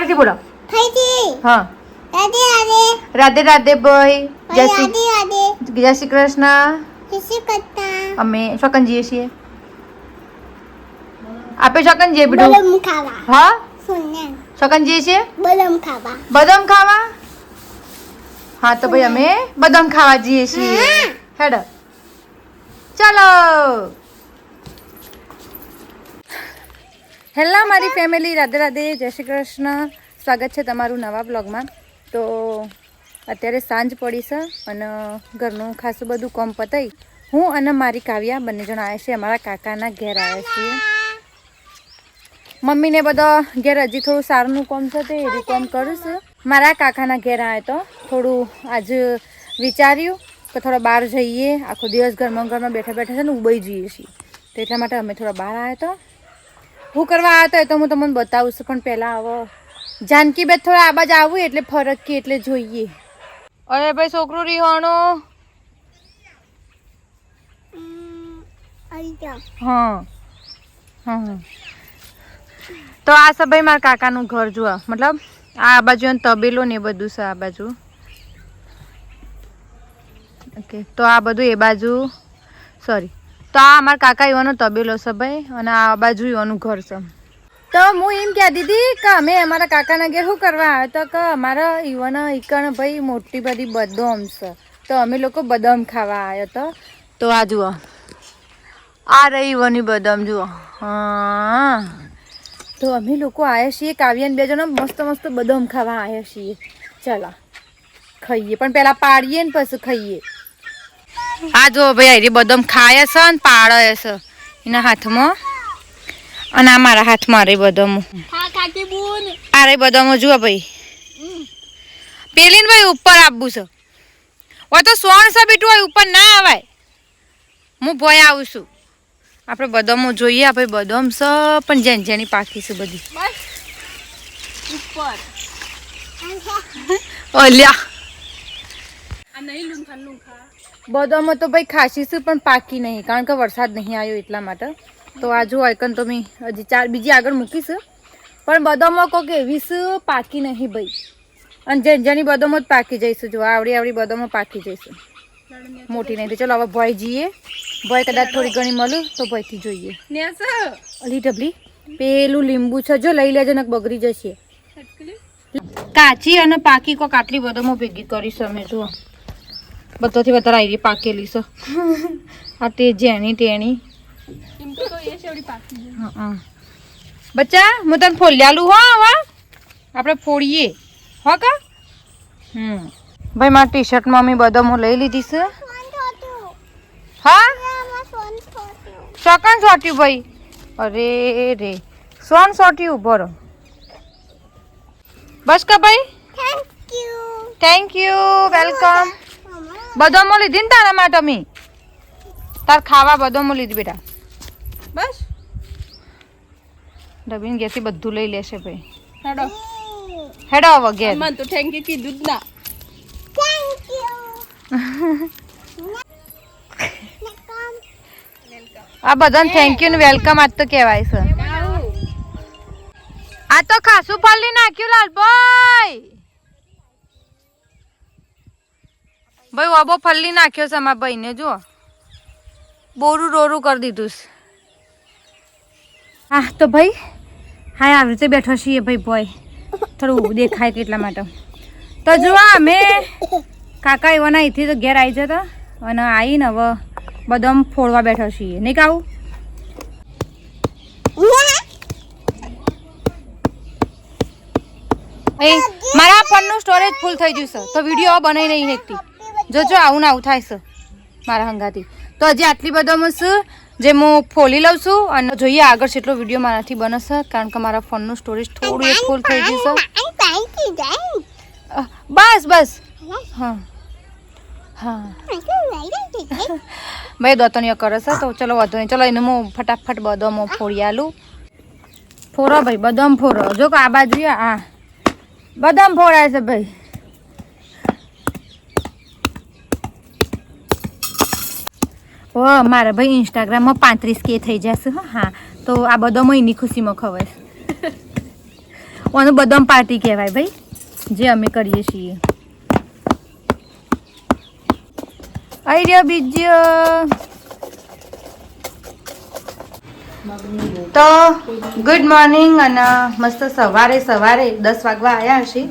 ફરીથી બોલો. હા. રાધે રાધે ભાઈ. જય શ્રી કૃષ્ણ. અમે ચોકન જઈએ છીએ. આપે ચોકન જઈએ બેટું. હા ચોકન જઈએ છીએ બદામ ખાવા. હા તો ભાઈ અમે બદામ ખાવા જઈએ છીએ. હેડો ચાલો. હેલો મારી ફેમિલી, રાધે રાધે, જય શ્રી કૃષ્ણ. સ્વાગત છે તમારું નવા બ્લોગમાં. તો અત્યારે સાંજ પડી છે અને ઘરનું ખાસું બધું કામ પતાઈ હું અને મારી કાવ્યા બંને જણ આવ્યા છીએ અમારા કાકાના ઘેર આવ્યા છીએ. મમ્મીને બધા ઘેર હજી થોડું સારનું કામ છે તે એનું કામ કરું છું. મારા કાકાના ઘેર આવે તો થોડું આજે વિચાર્યું કે થોડા બહાર જઈએ. આખો દિવસ ઘરમાં બેઠા બેઠા છે ને ઉબાઈ જઈએ છીએ, તો એટલા માટે અમે થોડા બહાર આવ્યા તો. હું કરવા આવ્યા હતા એ તો હું તમને બતાવું છું, પણ પહેલાં હવે જાનકી બેન થોડા આ બાજુ આવું એટલે ફરક એટલે જોઈએ. અરે ભાઈ છોકરું રીહાણો. હા હા. તો આ છે ભાઈ મારા કાકાનું ઘર. જોવા મતલબ આ બાજુ તબેલો ને એ બધું છે આ બાજુ. ઓકે તો આ બધું એ બાજુ સોરી તો આ અમારા કાકા એવાનો તબેલો છે ભાઈ, અને આ બાજુ એવાનું ઘર છે. તો હું એમ કહેતી હતી કે અમે અમારા કાકાના ઘેર શું કરવા આવ્યા તો કે અમારા ઈવાના ઈકણ ભાઈ મોટી બધી બદામ છે, તો અમે લોકો બદામ ખાવા આવ્યો તો. તો આ જુઓ આ રહી ઈવાની બદામ જુઓ. હા તો અમે લોકો આવ્યા છીએ કાવ્યાને બે જણા મસ્ત મસ્ત બદામ ખાવા આવ્યા છીએ. ચાલો ખાઈએ, પણ પહેલાં પાડીએ ને પછી ખાઈએ. આ જો ભાઈ હરી બદામ ખાય છે ને પાડે છે એના હાથમાં, અને આ મારા હાથમાં રહી બદામો. આ રહી બદામો જુઓ ભાઈ. પેલી ને ભાઈ ઉપર આપવું છે. ઓ તો સોણ છે બીટું હોય ઉપર ના આવાય. હું ભોય આવું છું. આપણે બદામો જોઈએ. આપણે બદામ છે પણ જેની પાકી છે બધી ઉપર. ઓલ્યા બદામો તો ભાઈ ખાસી છે પણ પાકી નહીં, કારણ કે વરસાદ નહીં આવ્યો એટલા માટે. તો આ જો આઈકન તો મેં હજી બીજી આગળ મૂકીશું, પણ બદામો કોક એવી છે પાકી નહીં ભાઈ. અને જેની બદામો જ પાકી જઈશું. જો આવડી બદામો પાકી જઈશું, મોટી નહીં. તો ચલો હવે ભોય જઈએ. ભોય કદાચ થોડી ઘણી મળું તો ભયથી જોઈએ. અલી ડબલી પેલું લીંબુ છે જો લઈ લેજો ને બગડી જશે. કાચી અને પાકી કોક આટલી બદામો ભેગી કરીશ અમે. જુઓ બધાથી વધારે આવી પાકેલી છે. આ તે જેની તેની બચ્ચા હું તને ફોલ્યાલું હો. હવે આપણે ફોડીએ હો કા. ભાઈ મારા ટી શર્ટમાં અમે બદામો લઈ લીધી છે. હા ચોકન સોટ્યું ભાઈ. અરે રે સોન સોટ્યું ભરો. બસ કા ભાઈ થેન્ક યુ વેલકમ. બદામો લીધી ને તારા માટે અમે તાર ખાવા બદામો લીધી બેટા. બસ ડબીન ગેસથી બધું લઈ લેશે ભાઈ. હેડો હેડો હવે ઘેર. મને તો થેન્ક યુ કીધું જ ના. આ બધાને થેન્ક યુ ને વેલકમ આજ તો કહેવાય છે. આ તો ખાસું ફલી નાખ્યું લાલભાઈ. ભાઈ વાબો ફલ્લી નાખ્યો છે અમારા ભાઈને. જુઓ બોરું રોરું કરી દીધું છે. હા તો ભાઈ હા આવી રીતે બેઠો છીએ ભાઈ. ભોય થોડું દેખાય એટલા માટે. તો જુઓ અમે કાકા એવાના અહીંથી તો ઘેર આવી જતા અને આવીને હવે બદામ ફોડવા બેઠા છીએ. નહીં કાવું મારા ફોનનું સ્ટોરેજ ફૂલ થઈ ગયું છે તો વિડીયો બનાવી નહીં શકતી. જોજો આવું ને આવું થાય છે મારા હંગાથી. તો હજી આટલી બદામો છે જે હું ફોલી લઉં છું અને જોઈએ આગળ કેટલો વિડીયો મારાથી બનશે, કારણ કે મારા ફોનનું સ્ટોરેજ થોડું એક ફૂલ થઈ ગયું છે. બસ બસ હા હા ભાઈ દોતણીઓ કરે છે. તો ચલો વાંધો નહીં. ચલો એને હું ફટાફટ બદામો ફોડી આલું. ફોરો ભાઈ બદામ ફોરો. જો કે આ બાજુ હા બદામ ફોડાય છે ભાઈ. ઓ મારા ભાઈ ઇન્સ્ટાગ્રામમાં 35K થઈ જશે. હા તો આ બદામો એની ખુશીમાં ખવાય. ઓનું બદામ પાર્ટી કહેવાય ભાઈ, જે અમે કરીએ છીએ. આઈ રહ્યો બીજો. તો ગુડ મોર્નિંગ. અને મસ્ત સવારે 10 વાગવા આવ્યા હશે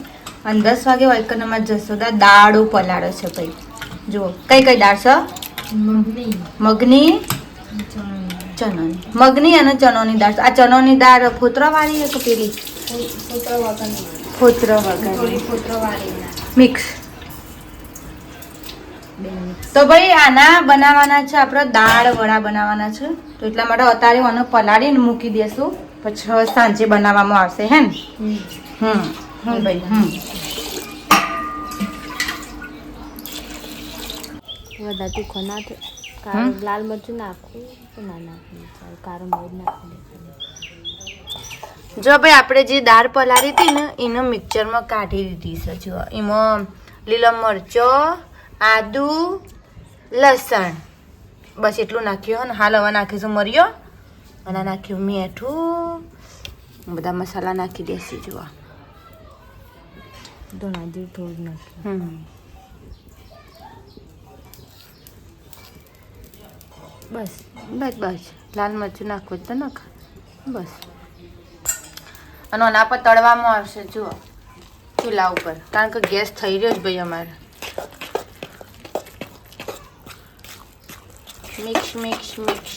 અને 10 વાગે વાયકનમાં જશોદા દાળ પલાળે છે ભાઈ. જુઓ કઈ કઈ દાળ છે? મગની, ચણાની. મગની અને ચણાની દાળ. આ ચણાની દાળ ફોતરા વાળી કે પેલી ફોતરા વગર મિક્સ. તો ભાઈ આના બનાવવાના છે આપણે દાળ વડા બનાવવાના છે, તો એટલા માટે અત્યારે આને પલાળીને મૂકી દેશું, પછી સાંજે બનાવવામાં આવશે. હે ને? ભાઈ વધારે તીખો ના લાલ મરચું નાખવું તો ના નાખવું, કારો મરચ નાખવું. જો ભાઈ આપણે જે દાળ પલાળી હતી ને એને મિક્સરમાં કાઢી દીધી છે. જો એમાં લીલો મરચો, આદુ, લસણ, બસ એટલું નાખ્યું. ને હાલ હવે નાખીશું મરિયો અને નાખ્યું મીઠું, બધા મસાલા નાખી દેસી. જુઓ ધોણા જેવું થોડું નાખ્યું. બસ બસ બસ લાલ મરચું નાખવું તો નાખ બસ. અને આના પર તળવામાં આવશે જુઓ ચૂલા ઉપર, કારણ કે ગેસ થઈ રહ્યો જ ભાઈ અમારે. Mix mix mix.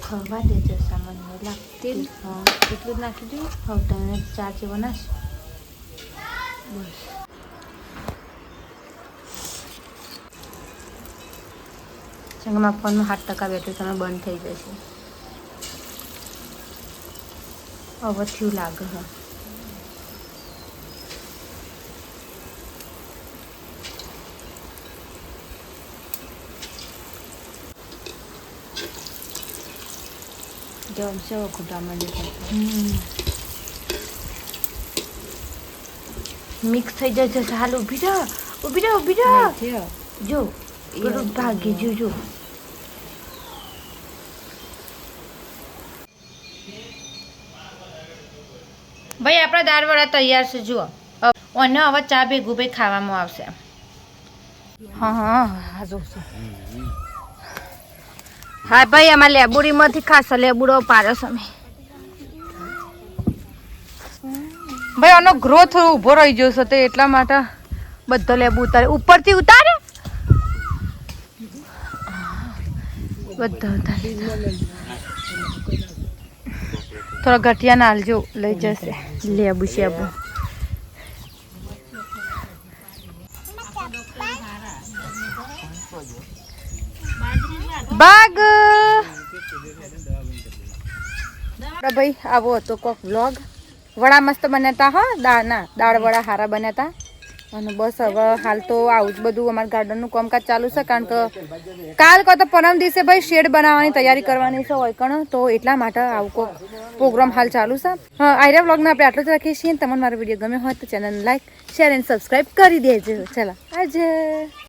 ખવા દેજો સામાન લાગતી. હા એટલું જ નાખી દઉં. હવે તમે 4 જેવો નાશ. બસ સંગમાં ફોનમાં 7% બેટરી તમે બંધ થઈ જશે. હવે થયું લાગે છે. જમશે ખોટા માંડે મિક્સ થઈ જશે. હાલ ઊભી રહો, ઊભી રહો, ઊભી રહો. જો પેલું ભાગી જો. ભાઈ આપણા દાળ વડા તૈયાર છે. જુઓ અને હવે ચા ભેગું ભાઈ ખાવામાં આવશે. હા જોશું. હા ભાઈ અમારે લેબુડીમાંથી ખાસ લેબુડો પાડ્યો છે અમે. ભાઈ આનો ગ્રોથ ઊભો રહી ગયો છે, તો એટલા માટે બધો લેબુ ઉતારે, ઉપરથી ઉતારે બધો ઉતારે. થોડા ગઠિયા નાલજો, લઈ જશે લેબુ શેબુ. બાગ ભાઈ આવો હતો કોક વ્લોગ. વડા મસ્ત બન્યા હા, દાળ વડા સારા બન્યા હતા. અને બસ હવે હાલ તો આવું જ બધું અમારા ગાર્ડનનું કામકાજ ચાલુ છે, કારણ કે કાલ તો પરમ દિવસે ભાઈ શેડ બનાવવાની તૈયારી કરવાની છે હોય કણ, તો એટલા માટે આવું કોઈક પ્રોગ્રામ હાલ ચાલુ છે. આયરા વ્લોગને આપણે આટલું જ રાખીએ છીએ. તમને મારો વિડીયો ગમ્યો હોય તો ચેનલને લાઈક, શેર અને સબસ્ક્રાઈબ કરી દેજો. ચાલો આજે